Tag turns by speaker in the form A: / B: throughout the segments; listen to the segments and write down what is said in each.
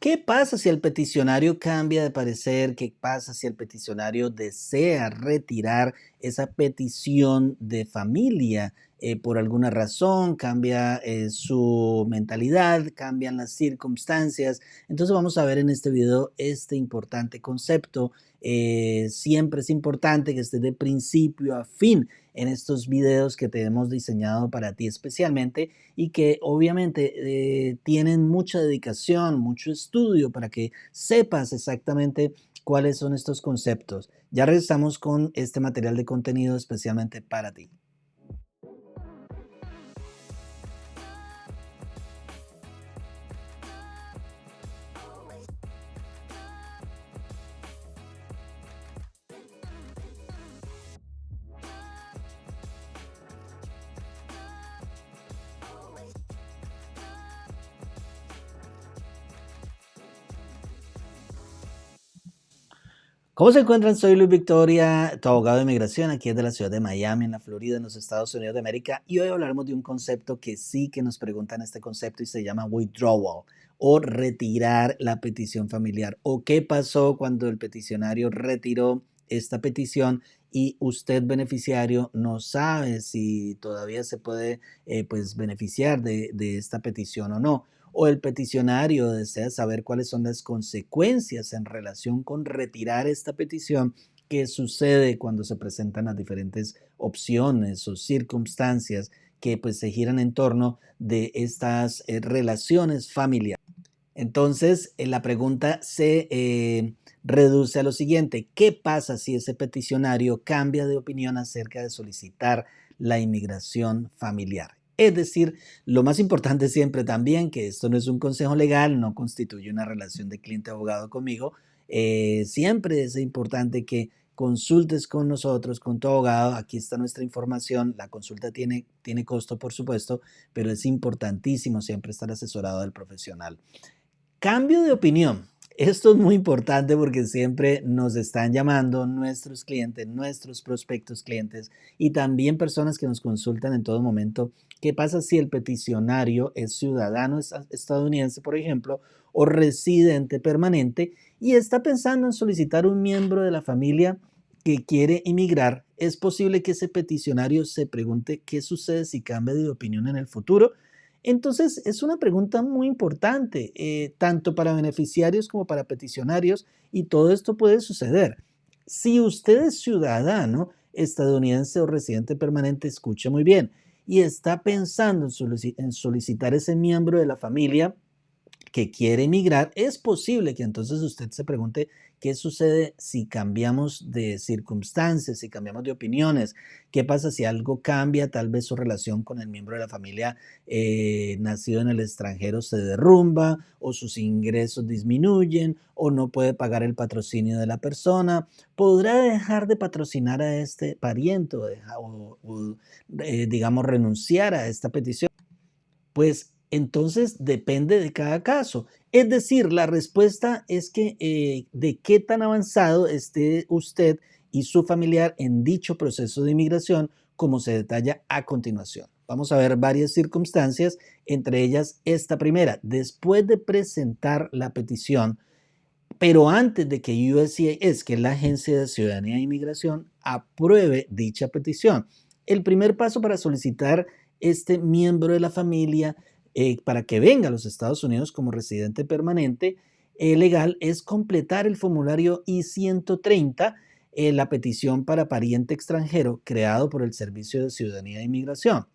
A: ¿Qué pasa si el peticionario cambia de parecer? ¿Qué pasa si el peticionario desea retirar esa petición de familia por alguna razón? Cambia su mentalidad, cambian las circunstancias. Entonces vamos a ver en este video este importante concepto. Siempre es importante que estés de principio a fin en estos videos que te hemos diseñado para ti especialmente y que obviamente tienen mucha dedicación, mucho estudio para que sepas exactamente cuáles son estos conceptos. Ya regresamos con este material de contenido especialmente para ti. ¿Cómo se encuentran? Soy Luis Victoria, tu abogado de inmigración, aquí es de la ciudad de Miami, en la Florida, en los Estados Unidos de América, y hoy hablaremos de un concepto que sí que nos preguntan este concepto y se llama withdrawal o retirar la petición familiar. ¿O qué pasó cuando el peticionario retiró esta petición y usted beneficiario no sabe si todavía se puede pues beneficiar de esta petición o no? O el peticionario desea saber cuáles son las consecuencias en relación con retirar esta petición, qué sucede cuando se presentan las diferentes opciones o circunstancias que pues se giran en torno de estas relaciones familiares. Entonces, la pregunta se reduce a lo siguiente: ¿qué pasa si ese peticionario cambia de opinión acerca de solicitar la inmigración familiar? Es decir, lo más importante siempre también, que esto no es un consejo legal, no constituye una relación de cliente-abogado conmigo, siempre es importante que consultes con nosotros, con tu abogado. Aquí está nuestra información. La consulta tiene costo, por supuesto, pero es importantísimo siempre estar asesorado del profesional. Cambio de opinión. Esto es muy importante porque siempre nos están llamando nuestros clientes, nuestros prospectos clientes y también personas que nos consultan en todo momento. ¿Qué pasa si el peticionario es ciudadano estadounidense, por ejemplo, o residente permanente y está pensando en solicitar un miembro de la familia que quiere emigrar? Es posible que ese peticionario se pregunte qué sucede si cambia de opinión en el futuro. Entonces, es una pregunta muy importante, tanto para beneficiarios como para peticionarios, y todo esto puede suceder. Si usted es ciudadano estadounidense o residente permanente, escuche muy bien, y está pensando en solicitar ese miembro de la familia que quiere emigrar, es posible que entonces usted se pregunte qué sucede si cambiamos de circunstancias, si cambiamos de opiniones, qué pasa si algo cambia, tal vez su relación con el miembro de la familia nacido en el extranjero se derrumba o sus ingresos disminuyen o no puede pagar el patrocinio de la persona, podrá dejar de patrocinar a este pariente o digamos renunciar a esta petición. Pues entonces depende de cada caso. Es decir, la respuesta es que de qué tan avanzado esté usted y su familiar en dicho proceso de inmigración, como se detalla a continuación. Vamos a ver varias circunstancias, entre ellas esta primera. Después de presentar la petición, pero antes de que USCIS, que es la Agencia de Ciudadanía e Inmigración, apruebe dicha petición, el primer paso para solicitar este miembro de la familia para que venga a los Estados Unidos como residente permanente legal es completar el formulario I-130, la petición para pariente extranjero creado por el Servicio de Ciudadanía e Inmigración.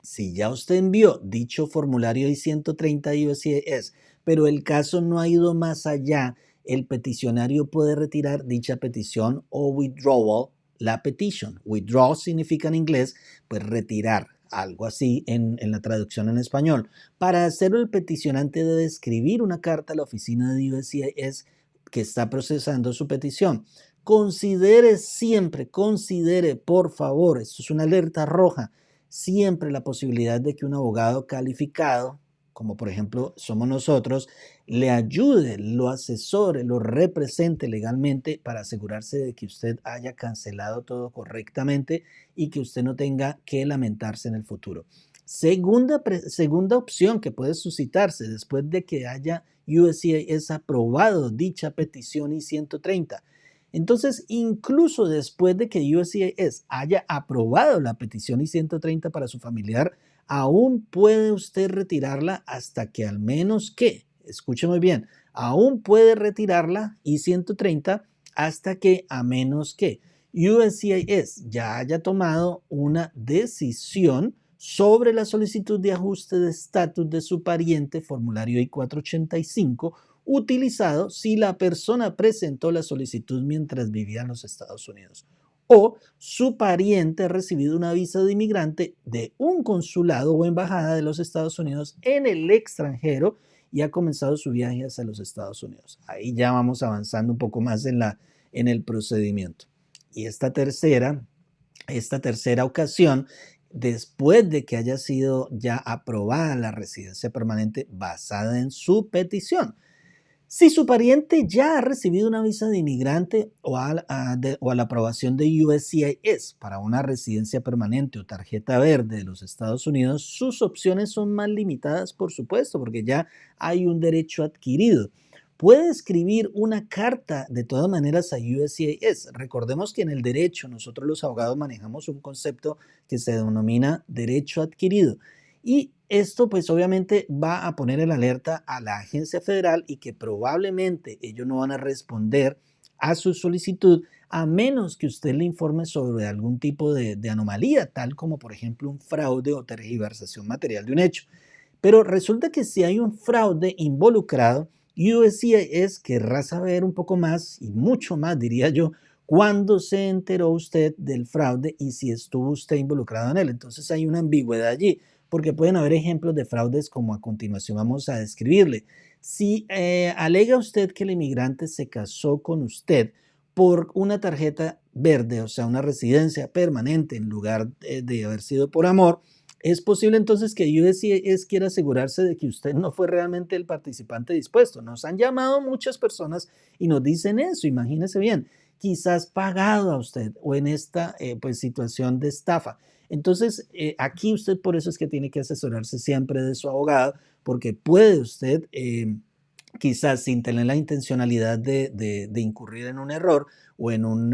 A: Si ya usted envió dicho formulario I-130 a USCIS, pero el caso no ha ido más allá, el peticionario puede retirar dicha petición o withdrawal la petition. Withdraw significa en inglés, pues retirar, algo así en la traducción en español. Para hacerlo, el peticionante debe escribir una carta a la oficina de USCIS que está procesando su petición. Considere siempre, considere por favor, esto es una alerta roja, siempre la posibilidad de que un abogado calificado, como por ejemplo somos nosotros, le ayude, lo asesore, lo represente legalmente para asegurarse de que usted haya cancelado todo correctamente y que usted no tenga que lamentarse en el futuro. Segunda opción que puede suscitarse después de que haya USCIS aprobado dicha petición I-130. Entonces, incluso después de que USCIS haya aprobado la petición I-130 para su familiar, aún puede usted retirarla hasta que al menos que, escuche muy bien, aún puede retirarla I-130 hasta que a menos que USCIS ya haya tomado una decisión sobre la solicitud de ajuste de estatus de su pariente, formulario I-485, utilizado si la persona presentó la solicitud mientras vivía en los Estados Unidos o su pariente ha recibido una visa de inmigrante de un consulado o embajada de los Estados Unidos en el extranjero y ha comenzado su viaje hacia los Estados Unidos. Ahí ya vamos avanzando un poco más en el procedimiento. Y esta tercera ocasión, después de que haya sido ya aprobada la residencia permanente basada en su petición. Si su pariente ya ha recibido una visa de inmigrante o a la aprobación de USCIS para una residencia permanente o tarjeta verde de los Estados Unidos, sus opciones son más limitadas, por supuesto, porque ya hay un derecho adquirido. Puede escribir una carta de todas maneras a USCIS. Recordemos que en el derecho nosotros los abogados manejamos un concepto que se denomina derecho adquirido. Y esto pues obviamente va a poner en alerta a la agencia federal y que probablemente ellos no van a responder a su solicitud a menos que usted le informe sobre algún tipo de anomalía, tal como por ejemplo un fraude o tergiversación material de un hecho. Pero resulta que si hay un fraude involucrado, USCIS querrá saber un poco más y mucho más, diría yo, cuándo se enteró usted del fraude y si estuvo usted involucrado en él. Entonces hay una ambigüedad allí, porque pueden haber ejemplos de fraudes como a continuación vamos a describirle. Si alega usted que el inmigrante se casó con usted por una tarjeta verde, o sea, una residencia permanente en lugar de haber sido por amor, es posible entonces que USCIS quiera asegurarse de que usted no fue realmente el participante dispuesto. Nos han llamado muchas personas y nos dicen eso, imagínese bien, quizás pagado a usted o en esta pues, situación de estafa. Entonces, aquí usted por eso es que tiene que asesorarse siempre de su abogado, porque puede usted, quizás sin tener la intencionalidad de incurrir en un error o en un,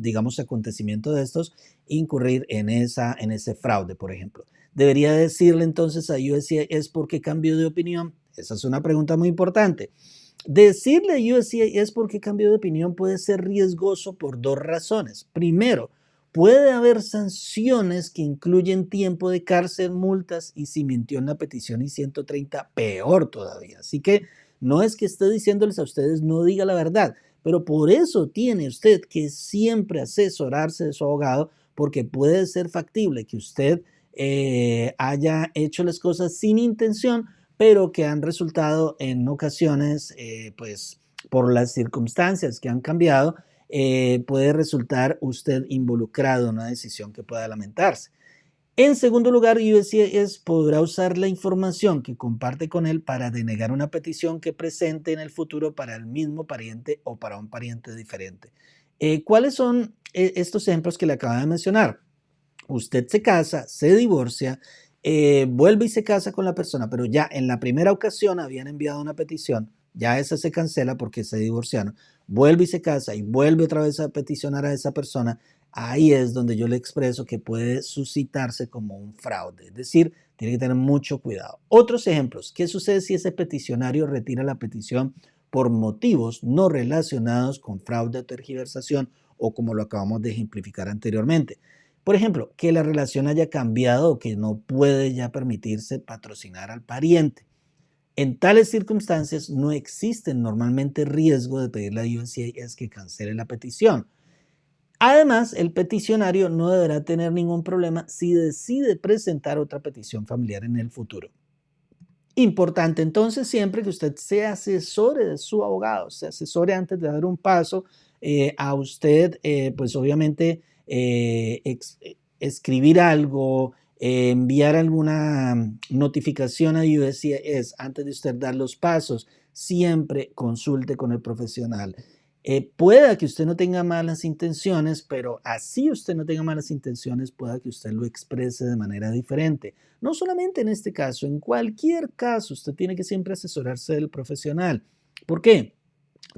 A: digamos, acontecimiento de estos, incurrir en ese fraude, por ejemplo. ¿Debería decirle entonces a USCIS por qué cambió de opinión? Esa es una pregunta muy importante. Decirle a USCIS por qué cambió de opinión puede ser riesgoso por dos razones. Primero, puede haber sanciones que incluyen tiempo de cárcel, multas y si mintió en la petición I-130, peor todavía. Así que no es que esté diciéndoles a ustedes no diga la verdad, pero por eso tiene usted que siempre asesorarse de su abogado porque puede ser factible que usted haya hecho las cosas sin intención, pero que han resultado en ocasiones, pues por las circunstancias que han cambiado, puede resultar usted involucrado en una decisión que pueda lamentarse. En segundo lugar, USCIS podrá usar la información que comparte con él para denegar una petición que presente en el futuro para el mismo pariente o para un pariente diferente. ¿Cuáles son estos ejemplos que le acabo de mencionar? Usted se casa, se divorcia, vuelve y se casa con la persona, pero ya en la primera ocasión habían enviado una petición, ya esa se cancela porque se divorciaron, vuelve y se casa y vuelve otra vez a peticionar a esa persona, ahí es donde yo le expreso que puede suscitarse como un fraude, es decir, tiene que tener mucho cuidado. Otros ejemplos, ¿qué sucede si ese peticionario retira la petición por motivos no relacionados con fraude o tergiversación o como lo acabamos de ejemplificar anteriormente? Por ejemplo, que la relación haya cambiado o que no puede ya permitirse patrocinar al pariente. En tales circunstancias no existe normalmente riesgo de pedirle a USCIS que cancele la petición. Además, el peticionario no deberá tener ningún problema si decide presentar otra petición familiar en el futuro. Importante entonces siempre que usted se asesore de su abogado, se asesore antes de dar un paso a usted, pues obviamente escribir algo, enviar alguna notificación a USCIS antes de usted dar los pasos, siempre consulte con el profesional. Pueda que usted no tenga malas intenciones, pero así usted no tenga malas intenciones, pueda que usted lo exprese de manera diferente. No solamente en este caso, en cualquier caso, usted tiene que siempre asesorarse del profesional. ¿Por qué?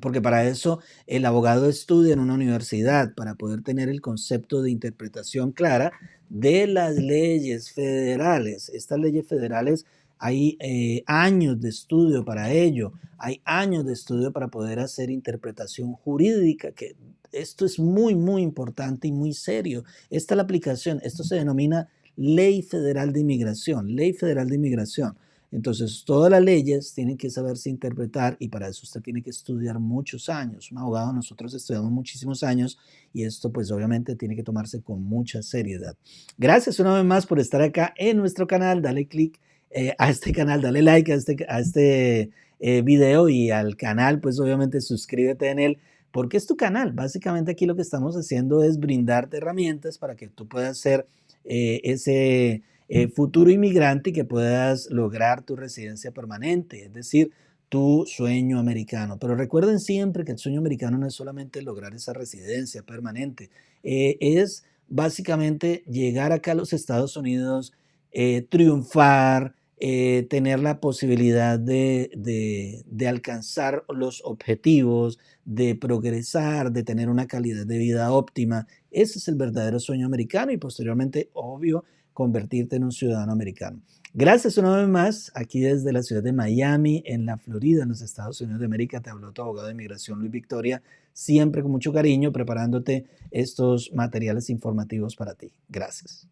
A: Porque para eso el abogado estudia en una universidad, para poder tener el concepto de interpretación clara de las leyes federales. Estas leyes federales hay años de estudio para ello, hay años de estudio para poder hacer interpretación jurídica, que esto es muy, muy importante y muy serio. Esta es la aplicación, esto se denomina Ley Federal de Inmigración, Ley Federal de Inmigración. Entonces, todas las leyes tienen que saberse interpretar y para eso usted tiene que estudiar muchos años. Un abogado, nosotros estudiamos muchísimos años y esto pues obviamente tiene que tomarse con mucha seriedad. Gracias una vez más por estar acá en nuestro canal. Dale click a este canal, dale like a este video y al canal, pues obviamente suscríbete en él porque es tu canal. Básicamente aquí lo que estamos haciendo es brindarte herramientas para que tú puedas ser ese futuro inmigrante y que puedas lograr tu residencia permanente, es decir, tu sueño americano. Pero recuerden siempre que el sueño americano no es solamente lograr esa residencia permanente, es básicamente llegar acá a los Estados Unidos, triunfar, tener la posibilidad de alcanzar los objetivos, de progresar, de tener una calidad de vida óptima. Ese es el verdadero sueño americano y posteriormente, obvio, convertirte en un ciudadano americano. Gracias una vez más, aquí desde la ciudad de Miami, en la Florida, en los Estados Unidos de América, te habló tu abogado de inmigración, Luis Victoria, siempre con mucho cariño, preparándote estos materiales informativos para ti. Gracias.